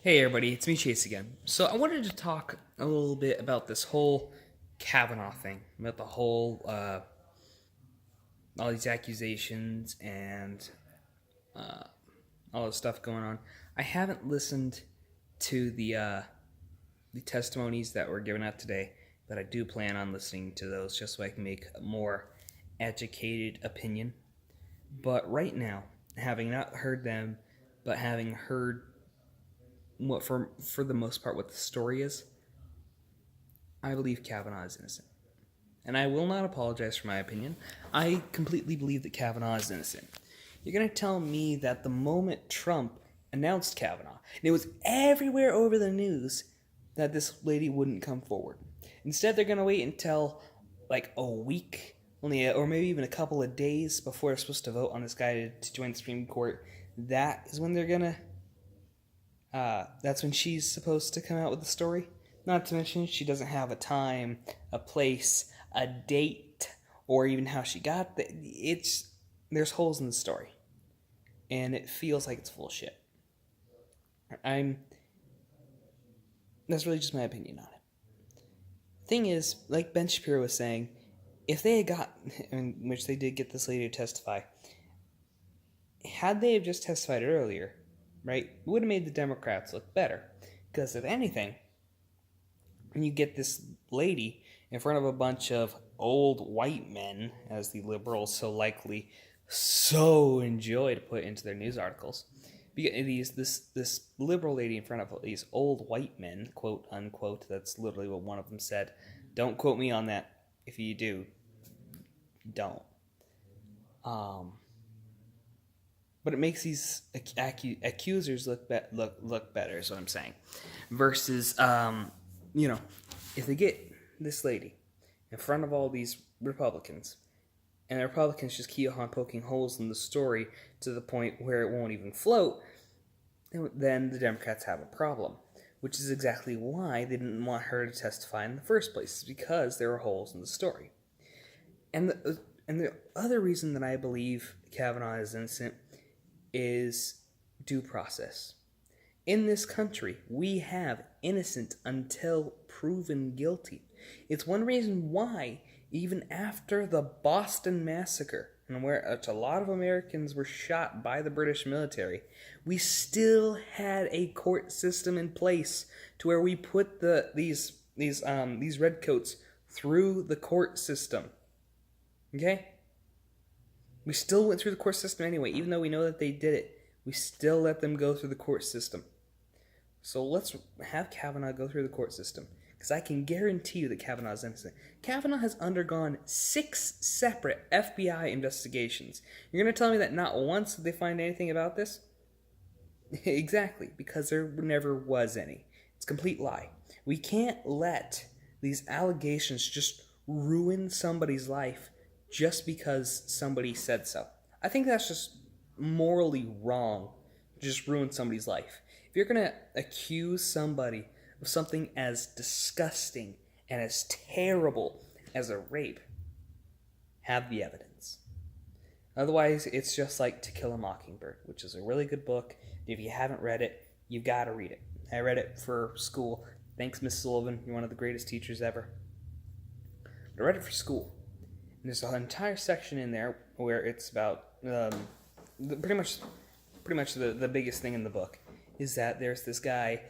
Hey everybody, it's me Chase again. So I wanted to talk a little bit about this whole Kavanaugh thing, about the whole all these accusations and all this stuff going on. I haven't listened to the testimonies that were given out today, but I do plan on listening to those just so I can make a more educated opinion. But right now, having not heard them, but having heard what for the most part what the story is, I believe Kavanaugh is innocent. And I will not apologize for my opinion. I completely believe that Kavanaugh is innocent. You're going to tell me that the moment Trump announced Kavanaugh, and it was everywhere over the news, that this lady wouldn't come forward. Instead, they're going to wait until like a week, or maybe even a couple of days before they're supposed to vote on this guy to join the Supreme Court. That is when they're going to that's when she's supposed to come out with the story. Not to mention, she doesn't have a time, a place, a date, or even how she got there. There's holes in the story, and it feels like it's full of shit. I'm. That's really just my opinion on it. Thing is, like Ben Shapiro was saying, if they had got, in which they did get this lady to testify, had they have just testified earlier, right, it would have made the Democrats look better. Because if anything, when you get this lady in front of a bunch of old white men, as the liberals so enjoy to put into their news articles, this liberal lady in front of these old white men, quote unquote, that's literally what one of them said. Don't quote me on that. If you do, don't. But it makes these accusers look better, is what I'm saying. Versus, if they get this lady in front of all these Republicans, and the Republicans just keep on poking holes in the story to the point where it won't even float, then the Democrats have a problem. Which is exactly why they didn't want her to testify in the first place, is because there were holes in the story. And the other reason that I believe Kavanaugh is innocent is due process. In this country, we have innocent until proven guilty. It's one reason why, even after the Boston Massacre, and where a lot of Americans were shot by the British military, we still had a court system in place to where we put these redcoats through the court system. Okay? We still went through the court system anyway, even though we know that they did it. We still let them go through the court system. So let's have Kavanaugh go through the court system, because I can guarantee you that Kavanaugh is innocent. Kavanaugh has undergone 6 separate FBI investigations. You're going to tell me that not once did they find anything about this? Exactly, because there never was any. It's a complete lie. We can't let these allegations just ruin somebody's life just because somebody said so. I think that's just morally wrong. Just ruin somebody's life. If you're going to accuse somebody of something as disgusting and as terrible as a rape, have the evidence. Otherwise, it's just like To Kill a Mockingbird, which is a really good book. If you haven't read it, you've got to read it. I read it for school. Thanks, Miss Sullivan. You're one of the greatest teachers ever. But I read it for school. And there's an entire section in there where it's about pretty much the biggest thing in the book is that there's this guy,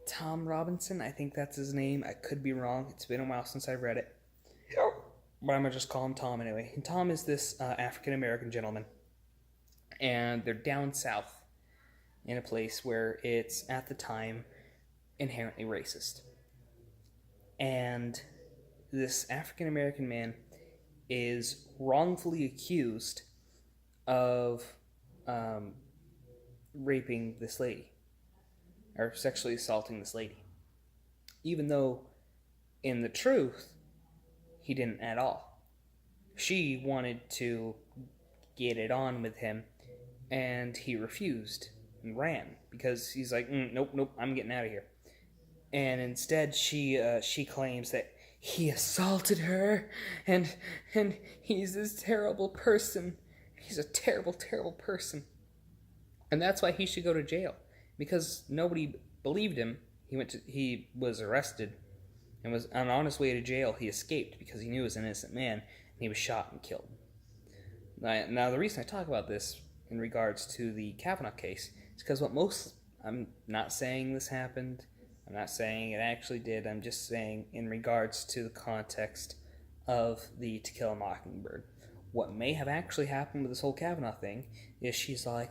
Tom Robinson, I think that's his name. I could be wrong. It's been a while since I've read it. But I'm going to just call him Tom anyway. And Tom is this African-American gentleman. And they're down south in a place where it's, at the time, inherently racist. And this African-American man is wrongfully accused of raping this lady, or sexually assaulting this lady, even though in the truth he didn't at all. She wanted to get it on with him, and he refused and ran because he's like, nope, I'm getting out of here. And instead she claims that he assaulted her, and he's this terrible person. He's a terrible, terrible person. And that's why he should go to jail. because nobody believed him. He was arrested and was on his way to jail. He escaped because he knew he was an innocent man, and he was shot and killed. Now the reason I talk about this in regards to the Kavanaugh case is because I'm not saying this happened. I'm not saying it actually did. I'm just saying in regards to the context of the To Kill a Mockingbird. What may have actually happened with this whole Kavanaugh thing is she's like,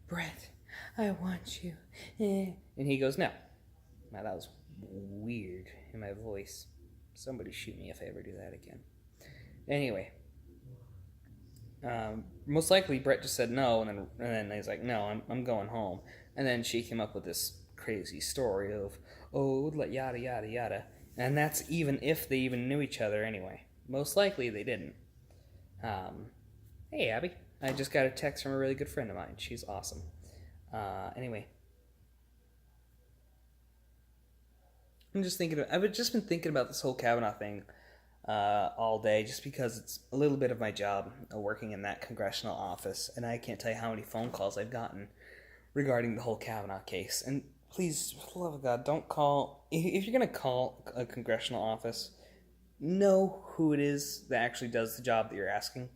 Brett, I want you. And he goes, no. Now that was weird in my voice. Somebody shoot me if I ever do that again. Anyway, most likely Brett just said no, and then he's like, no, I'm going home. And then she came up with this crazy story of, oh, yada, yada, yada. And that's even if they even knew each other anyway. Most likely they didn't. Hey, Abby. I just got a text from a really good friend of mine. She's awesome. Anyway. I've just been thinking about this whole Kavanaugh thing all day, just because it's a little bit of my job working in that congressional office, and I can't tell you how many phone calls I've gotten regarding the whole Kavanaugh case. And please, for the love of God, don't call. If you're going to call a congressional office, know who it is that actually does the job that you're asking.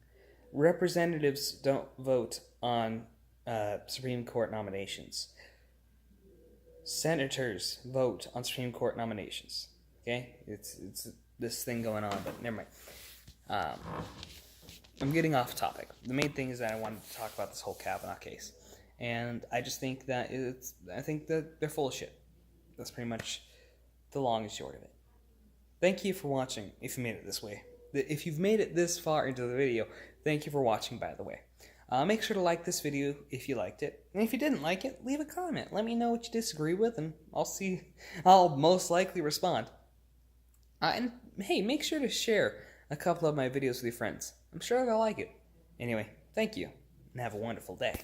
Representatives don't vote on Supreme Court nominations. Senators vote on Supreme Court nominations. Okay? It's this thing going on, but never mind. I'm getting off topic. The main thing is that I wanted to talk about this whole Kavanaugh case. And I just think that I think that they're full of shit. That's pretty much the long and short of it. Thank you for watching, if you made it this way. If you've made it this far into the video, thank you for watching, by the way. Make sure to like this video if you liked it. And if you didn't like it, leave a comment. Let me know what you disagree with, and I'll most likely respond. And hey, make sure to share a couple of my videos with your friends. I'm sure they'll like it. Anyway, thank you, and have a wonderful day.